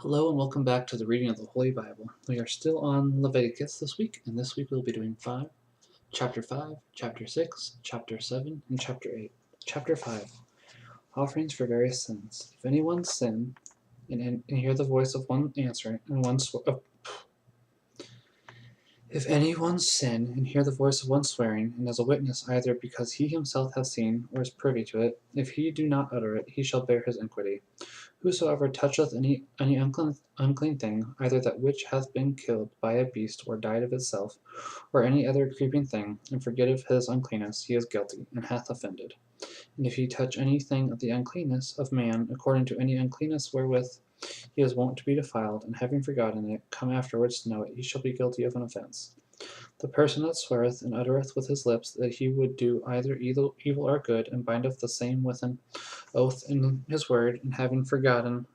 Hello and welcome back to the reading of the Holy Bible. We are still on Leviticus this week, and this week we'll be doing chapter 5, chapter 6, chapter 7, and chapter 8. Chapter 5, Offerings for Various Sins. If anyone sin and hear the voice of one answering, and If anyone sin and hear the voice of one swearing, and as a witness either because he himself hath seen, or is privy to it, if he do not utter it, he shall bear his iniquity. Whosoever toucheth any unclean thing, either that which hath been killed by a beast, or died of itself, or any other creeping thing, and forgetteth his uncleanness, he is guilty, and hath offended. And if he touch anything of the uncleanness of man, according to any uncleanness wherewith he is wont to be defiled, and having forgotten it, come afterwards to know it, he shall be guilty of an offence. The person that sweareth and uttereth with his lips that he would do either evil or good, and bindeth the same with an oath in his word, and having forgotten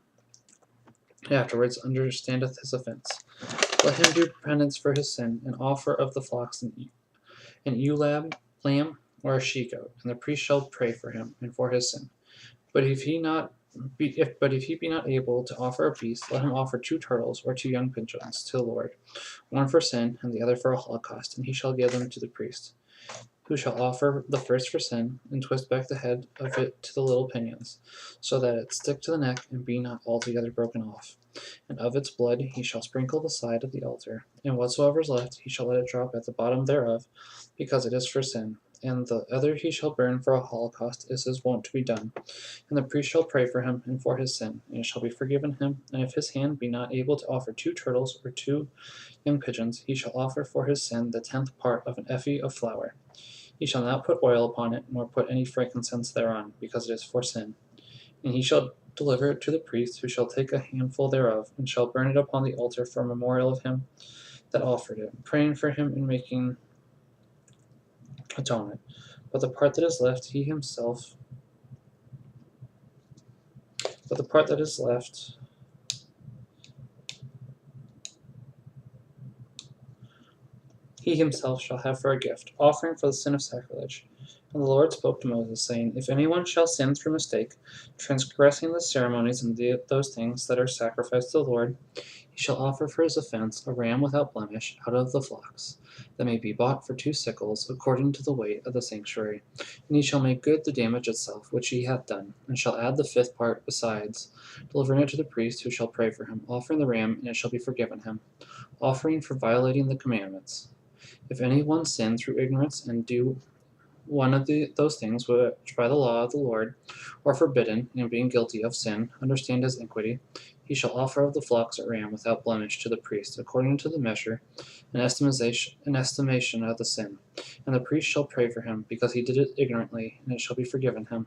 afterwards understandeth his offence. Let him do penance for his sin, and offer of the flocks an ewe lamb, or a she goat, and the priest shall pray for him and for his sin. But if he be not able to offer a beast, let him offer 2 turtles or 2 young pigeons to the Lord, one for sin and the other for a holocaust, and he shall give them to the priest, who shall offer the first for sin, and twist back the head of it to the little pinions, so that it stick to the neck and be not altogether broken off. And of its blood he shall sprinkle the side of the altar, and whatsoever is left he shall let it drop at the bottom thereof, because it is for sin. And the other he shall burn for a holocaust, as is wont to be done. And the priest shall pray for him and for his sin, and it shall be forgiven him. And if his hand be not able to offer 2 turtles or 2 young pigeons, he shall offer for his sin the 10th part of an ephah of flour. He shall not put oil upon it, nor put any frankincense thereon, because it is for sin. And he shall deliver it to the priest, who shall take a handful thereof, and shall burn it upon the altar for a memorial of him that offered it, praying for him and making atonement. But the part that is left, he himself shall have for a gift, offering for the sin of sacrilege. And the Lord spoke to Moses, saying, If anyone shall sin through mistake, transgressing the ceremonies and those things that are sacrificed to the Lord, he shall offer for his offense a ram without blemish out of the flocks, that may be bought for 2 sickles, according to the weight of the sanctuary. And he shall make good the damage itself which he hath done, and shall add the 5th part besides, delivering it to the priest, who shall pray for him, offering the ram, and it shall be forgiven him, offering for violating the commandments. If any one sin through ignorance, and do one of those things which by the law of the Lord are forbidden, and being guilty of sin, understand his iniquity, he shall offer of the flocks a ram without blemish to the priest, according to the measure and estimation of the sin. And the priest shall pray for him, because he did it ignorantly, and it shall be forgiven him,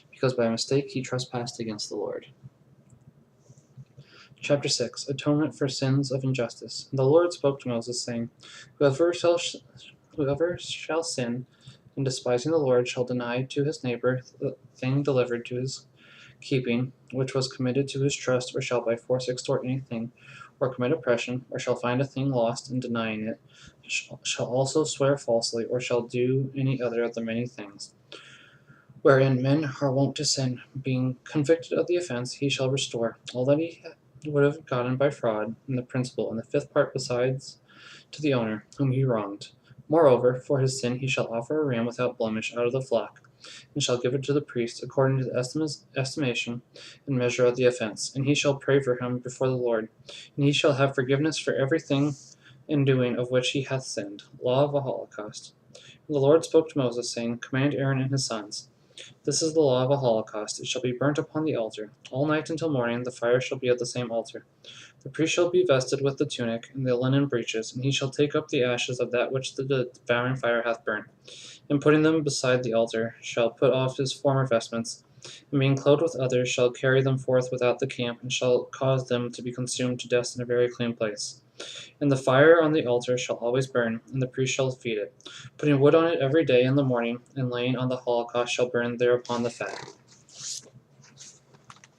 because by mistake he trespassed against the Lord. Chapter 6, Atonement for Sins of Injustice. And the Lord spoke to Moses, saying, Whoever shall sin, in despising the Lord, shall deny to his neighbor the thing delivered to his keeping, which was committed to his trust, or shall by force extort anything, or commit oppression, or shall find a thing lost in denying it, shall also swear falsely, or shall do any other of the many things wherein men are wont to sin. Being convicted of the offense, he shall restore all that he would have gotten by fraud, and the principal, and the 5th part besides, to the owner, whom he wronged. Moreover, for his sin he shall offer a ram without blemish out of the flock, and shall give it to the priest, according to the estimation and measure of the offense. And he shall pray for him before the Lord, and he shall have forgiveness for everything in doing of which he hath sinned. Law of a holocaust. And the Lord spoke to Moses, saying, Command Aaron and his sons, This is the law of a holocaust. It shall be burnt upon the altar. All night until morning the fire shall be at the same altar. The priest shall be vested with the tunic and the linen breeches, and he shall take up the ashes of that which the devouring fire hath burnt, and putting them beside the altar, shall put off his former vestments, and being clothed with others, shall carry them forth without the camp, and shall cause them to be consumed to death in a very clean place. And the fire on the altar shall always burn, and the priest shall feed it, putting wood on it every day in the morning, and laying on the holocaust shall burn thereupon the fat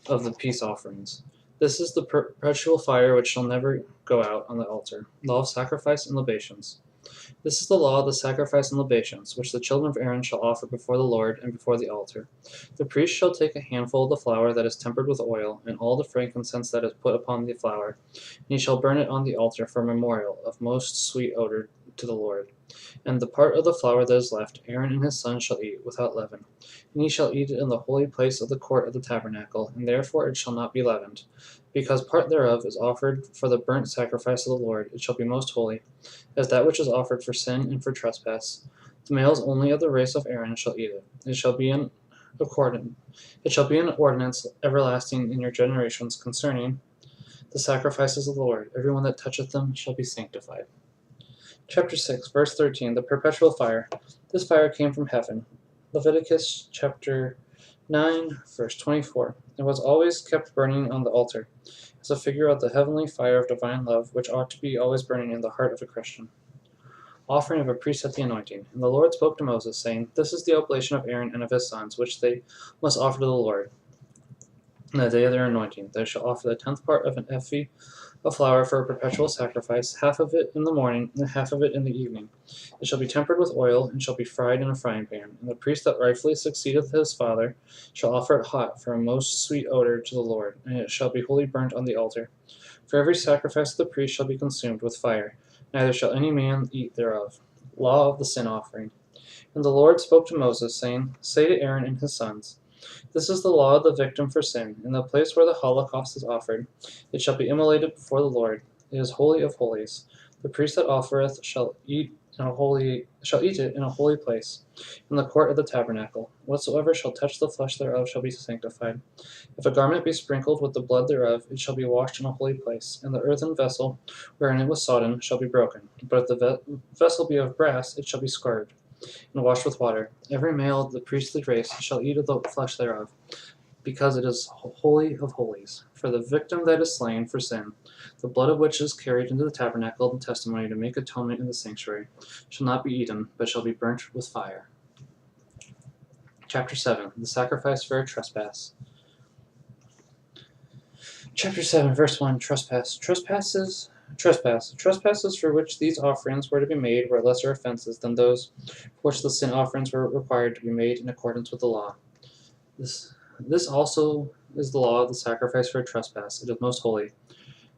of the peace offerings. This is the perpetual fire which shall never go out on the altar, law of sacrifice and libations. This is the law of the sacrifice and libations, which the children of Aaron shall offer before the Lord and before the altar. The priest shall take a handful of the flour that is tempered with oil, and all the frankincense that is put upon the flour, and he shall burn it on the altar for a memorial of most sweet odor to the Lord. And the part of the flour that is left, Aaron and his sons shall eat without leaven. And ye shall eat it in the holy place of the court of the tabernacle, and therefore it shall not be leavened. Because part thereof is offered for the burnt sacrifice of the Lord, it shall be most holy, as that which is offered for sin and for trespass. The males only of the race of Aaron shall eat it. It shall be an ordinance everlasting in your generations concerning the sacrifices of the Lord. Every one that toucheth them shall be sanctified. Chapter 6, verse 13, the perpetual fire. This fire came from heaven. Leviticus chapter 9, verse 24. It was always kept burning on the altar, as a figure of the heavenly fire of divine love, which ought to be always burning in the heart of a Christian. Offering of a priest at the anointing. And the Lord spoke to Moses, saying, This is the oblation of Aaron and of his sons, which they must offer to the Lord in the day of their anointing. They shall offer the 10th part of an ephah of flour for a perpetual sacrifice, half of it in the morning, and half of it in the evening. It shall be tempered with oil, and shall be fried in a frying pan. And the priest that rightfully succeedeth his father shall offer it hot for a most sweet odor to the Lord, and it shall be wholly burnt on the altar. For every sacrifice of the priest shall be consumed with fire, neither shall any man eat thereof. Law of the sin offering. And the Lord spoke to Moses, saying, Say to Aaron and his sons, This is the law of the victim for sin. In the place where the holocaust is offered, it shall be immolated before the Lord. It is holy of holies. The priest that offereth shall eat it in a holy place, in the court of the tabernacle. Whatsoever shall touch the flesh thereof shall be sanctified. If a garment be sprinkled with the blood thereof, it shall be washed in a holy place, and the earthen vessel wherein it was sodden shall be broken. But if the vessel be of brass, it shall be scoured and washed with water. Every male of the priestly race shall eat of the flesh thereof, because it is holy of holies. For the victim that is slain for sin, the blood of which is carried into the tabernacle of the testimony to make atonement in the sanctuary, shall not be eaten, but shall be burnt with fire. Chapter 7, the sacrifice for a trespass. Chapter 7, verse 1, trespass. Trespasses for which these offerings were to be made were lesser offenses than those for which the sin offerings were required to be made in accordance with the law. This also is the law of the sacrifice for a trespass. It is most holy.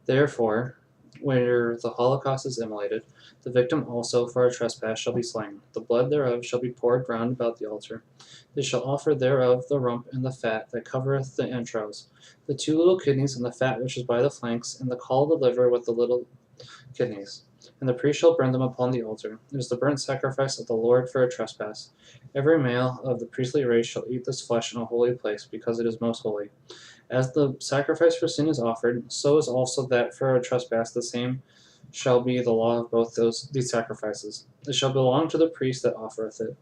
Therefore, where the holocaust is immolated, the victim also for a trespass shall be slain. The blood thereof shall be poured round about the altar. They shall offer thereof the rump and the fat that covereth the entrails, the 2 little kidneys and the fat which is by the flanks, and the caul of the liver with the little kidneys. And the priest shall burn them upon the altar. It is the burnt sacrifice of the Lord for a trespass. Every male of the priestly race shall eat this flesh in a holy place, because it is most holy. As the sacrifice for sin is offered, so is also that for a trespass. The same shall be the law of both these sacrifices. It shall belong to the priest that offereth it.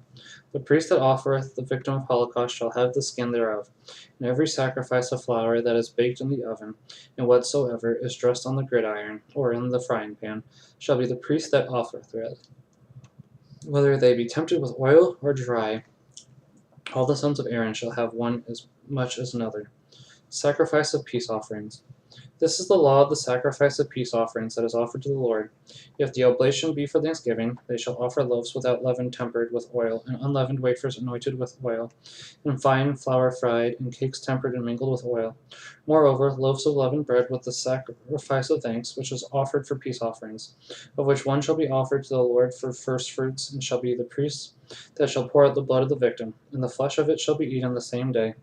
The priest that offereth the victim of holocaust shall have the skin thereof. And every sacrifice of flour that is baked in the oven, and whatsoever is dressed on the gridiron, or in the frying pan, shall be the priest that offereth it. Whether they be tempted with oil or dry, all the sons of Aaron shall have one as much as another. Sacrifice of peace offerings. This is the law of the sacrifice of peace offerings that is offered to the Lord. If the oblation be for thanksgiving, they shall offer loaves without leaven tempered with oil, and unleavened wafers anointed with oil, and fine flour fried, and cakes tempered and mingled with oil. Moreover, loaves of leavened bread with the sacrifice of thanks, which is offered for peace offerings, of which one shall be offered to the Lord for firstfruits, and shall be the priest that shall pour out the blood of the victim, and the flesh of it shall be eaten the same day,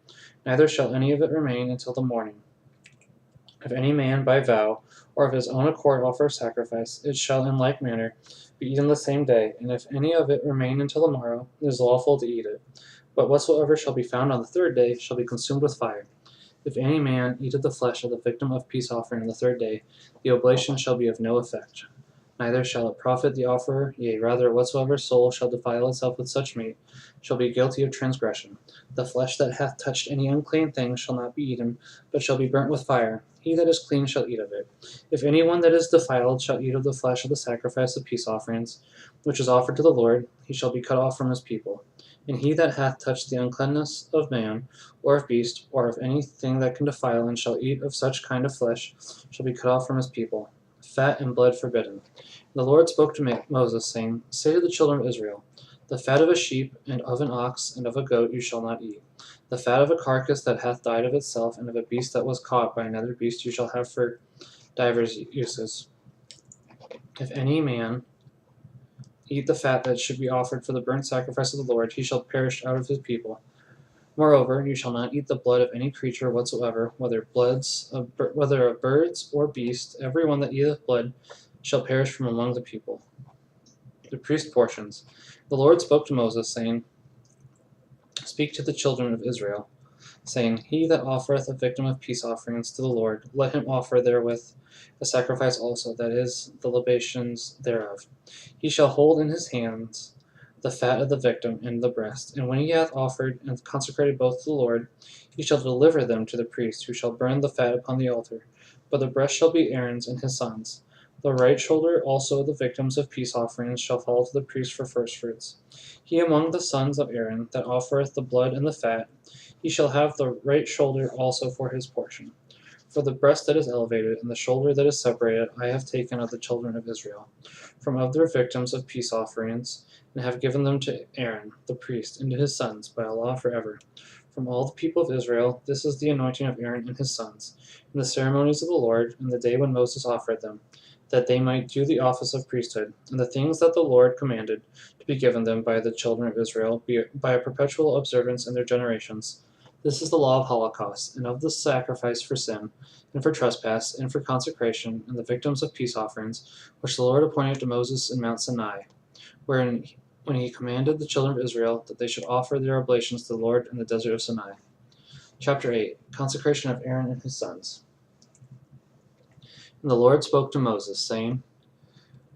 neither shall any of it remain until the morning. If any man by vow, or of his own accord offer a sacrifice, it shall in like manner be eaten the same day, and if any of it remain until the morrow, it is lawful to eat it. But whatsoever shall be found on the 3rd day shall be consumed with fire. If any man eat of the flesh of the victim of peace offering on the 3rd day, the oblation shall be of no effect. Neither shall it profit the offerer, yea, rather, whatsoever soul shall defile itself with such meat shall be guilty of transgression. The flesh that hath touched any unclean thing shall not be eaten, but shall be burnt with fire. He that is clean shall eat of it. If any one that is defiled shall eat of the flesh of the sacrifice of peace offerings, which is offered to the Lord, he shall be cut off from his people. And he that hath touched the uncleanness of man, or of beast, or of any thing that can defile, and shall eat of such kind of flesh, shall be cut off from his people. fat and blood forbidden. The Lord spoke to Moses, saying, Say to the children of Israel, the fat of a sheep, and of an ox, and of a goat you shall not eat. The fat of a carcass that hath died of itself, and of a beast that was caught by another beast you shall have for divers uses. If any man eat the fat that should be offered for the burnt sacrifice of the Lord, he shall perish out of his people. Moreover, you shall not eat the blood of any creature whatsoever, whether of birds or beasts. Every one that eateth blood shall perish from among the people. The priest portions. The Lord spoke to Moses, saying, Speak to the children of Israel, saying, He that offereth a victim of peace offerings to the Lord, let him offer therewith a sacrifice also, that is, the libations thereof. He shall hold in his hands the fat of the victim and the breast, and when he hath offered and consecrated both to the Lord, he shall deliver them to the priest, who shall burn the fat upon the altar. But the breast shall be Aaron's and his sons'. The right shoulder also of the victims of peace offerings shall fall to the priest for firstfruits. He among the sons of Aaron that offereth the blood and the fat, he shall have the right shoulder also for his portion. For the breast that is elevated, and the shoulder that is separated, I have taken of the children of Israel, from of their victims of peace offerings, and have given them to Aaron the priest, and to his sons, by a law forever. From all the people of Israel, this is the anointing of Aaron and his sons, in the ceremonies of the Lord, in the day when Moses offered them, that they might do the office of priesthood, and the things that the Lord commanded to be given them by the children of Israel, by a perpetual observance in their generations. This is the law of holocaust, and of the sacrifice for sin, and for trespass, and for consecration, and the victims of peace offerings, which the Lord appointed to Moses in Mount Sinai, when he commanded the children of Israel that they should offer their oblations to the Lord in the desert of Sinai. Chapter 8. Consecration of Aaron and his sons. And the Lord spoke to Moses, saying,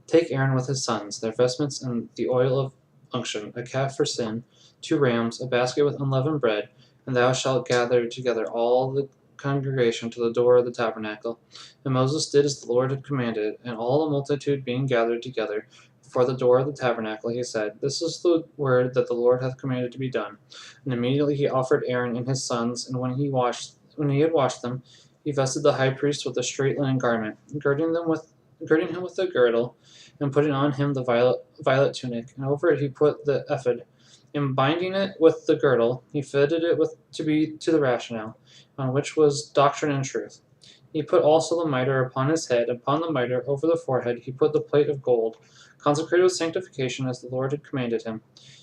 Take Aaron with his sons, their vestments, and the oil of unction, a calf for sin, 2 rams, a basket with unleavened bread, and thou shalt gather together all the congregation to the door of the tabernacle. And Moses did as the Lord had commanded, and all the multitude being gathered together before the door of the tabernacle, he said, This is the word that the Lord hath commanded to be done. And immediately he offered Aaron and his sons, and when he had washed them, he vested the high priest with a straight linen garment, girding him with a girdle, and putting on him the violet tunic, and over it he put the ephod. In binding it with the girdle, he fitted it to the rational, on which was doctrine and truth. He put also the mitre upon his head, and upon the mitre over the forehead he put the plate of gold, consecrated with sanctification as the Lord had commanded him.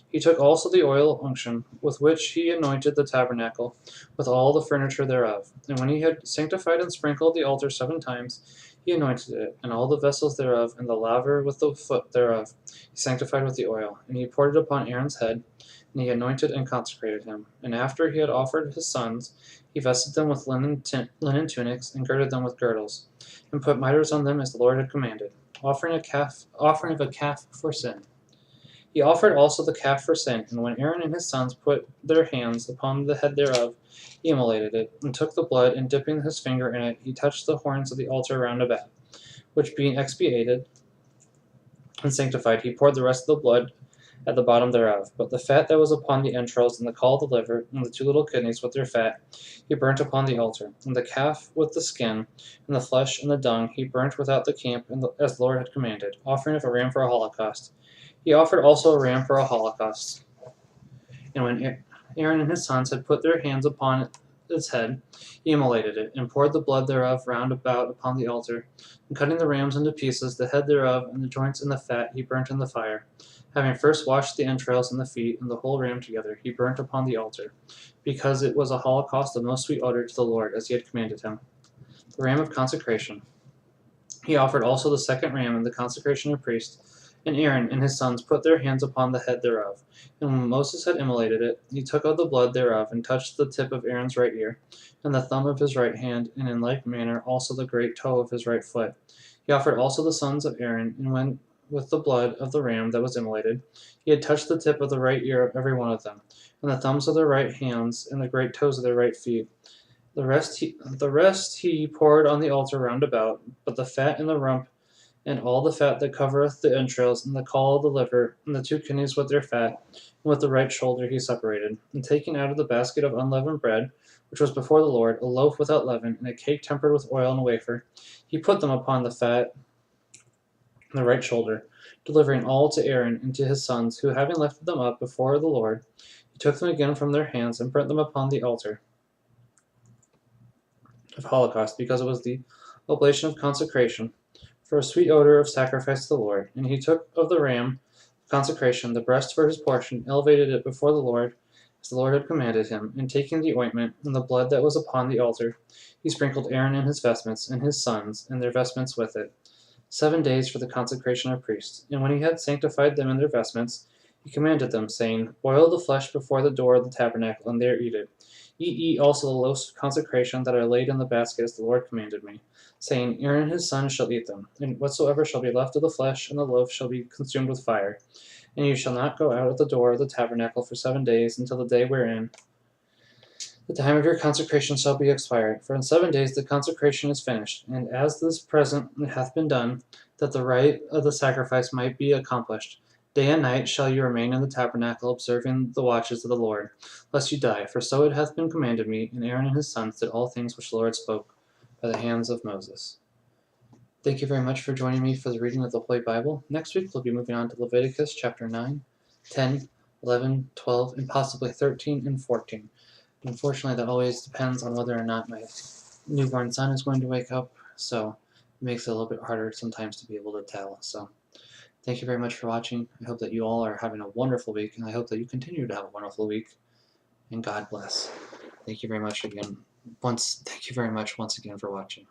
He took also the oil of unction, with which he anointed the tabernacle, with all the furniture thereof. And when he had sanctified and sprinkled the altar 7 times, he anointed it, and all the vessels thereof, and the laver with the foot thereof, he sanctified with the oil. And he poured it upon Aaron's head, and he anointed and consecrated him. And after he had offered his sons, he vested them with linen tunics, and girded them with girdles, and put mitres on them as the Lord had commanded, offering of a calf for sin. He offered also the calf for sin, and when Aaron and his sons put their hands upon the head thereof, he immolated it, and took the blood, and dipping his finger in it, he touched the horns of the altar round about, which being expiated and sanctified, he poured the rest of the blood at the bottom thereof. But the fat that was upon the entrails, and the caul of the liver, and the 2 little kidneys with their fat, he burnt upon the altar. And the calf with the skin, and the flesh, and the dung, he burnt without the camp, as the Lord had commanded, offering of a ram for a holocaust. He offered also a ram for a holocaust. And when Aaron and his sons had put their hands upon its head, he immolated it, and poured the blood thereof round about upon the altar. And cutting the rams into pieces, the head thereof, and the joints and the fat, he burnt in the fire. Having first washed the entrails and the feet, and the whole ram together, he burnt upon the altar, because it was a holocaust of most sweet odor to the Lord, as he had commanded him. The ram of consecration. He offered also the 2nd ram in the consecration of priest, and Aaron and his sons put their hands upon the head thereof. And when Moses had immolated it, he took of the blood thereof, and touched the tip of Aaron's right ear, and the thumb of his right hand, and in like manner also the great toe of his right foot. He offered also the sons of Aaron, and when with the blood of the ram that was immolated, he had touched the tip of the right ear of every one of them, and the thumbs of their right hands, and the great toes of their right feet. The rest he poured on the altar round about, but the fat and the rump, and all the fat that covereth the entrails, and the caul of the liver, and the 2 kidneys with their fat, and with the right shoulder he separated. And taking out of the basket of unleavened bread, which was before the Lord, a loaf without leaven, and a cake tempered with oil and a wafer, he put them upon the fat, the right shoulder, delivering all to Aaron and to his sons, who, having lifted them up before the Lord, he took them again from their hands and burnt them upon the altar of holocaust, because it was the oblation of consecration, for a sweet odor of sacrifice to the Lord. And he took of the ram of consecration the breast for his portion, elevated it before the Lord, as the Lord had commanded him, and taking the ointment and the blood that was upon the altar, he sprinkled Aaron and his vestments, and his sons, and their vestments with it. 7 days for the consecration of priests. And when he had sanctified them in their vestments, he commanded them, saying, Boil the flesh before the door of the tabernacle, and there eat it. Ye eat also the loaves of consecration that are laid in the basket, as the Lord commanded me, saying, Aaron and his sons shall eat them, and whatsoever shall be left of the flesh and the loaf shall be consumed with fire. And you shall not go out at the door of the tabernacle for 7 days, until the day wherein the time of your consecration shall be expired. For in 7 days the consecration is finished, and as this present hath been done, that the rite of the sacrifice might be accomplished, day and night shall you remain in the tabernacle, observing the watches of the Lord, lest you die. For so it hath been commanded me, and Aaron and his sons did all things which the Lord spoke by the hands of Moses. Thank you very much for joining me for the reading of the Holy Bible. Next week we'll be moving on to Leviticus chapter 9, 10, 11, 12, and possibly 13 and 14. Unfortunately, that always depends on whether or not my newborn son is going to wake up, so it makes it a little bit harder sometimes to be able to tell. So thank you very much for watching. I hope that you all are having a wonderful week, and I hope that you continue to have a wonderful week, and God bless. Thank you very much again. Thank you very much once again for watching.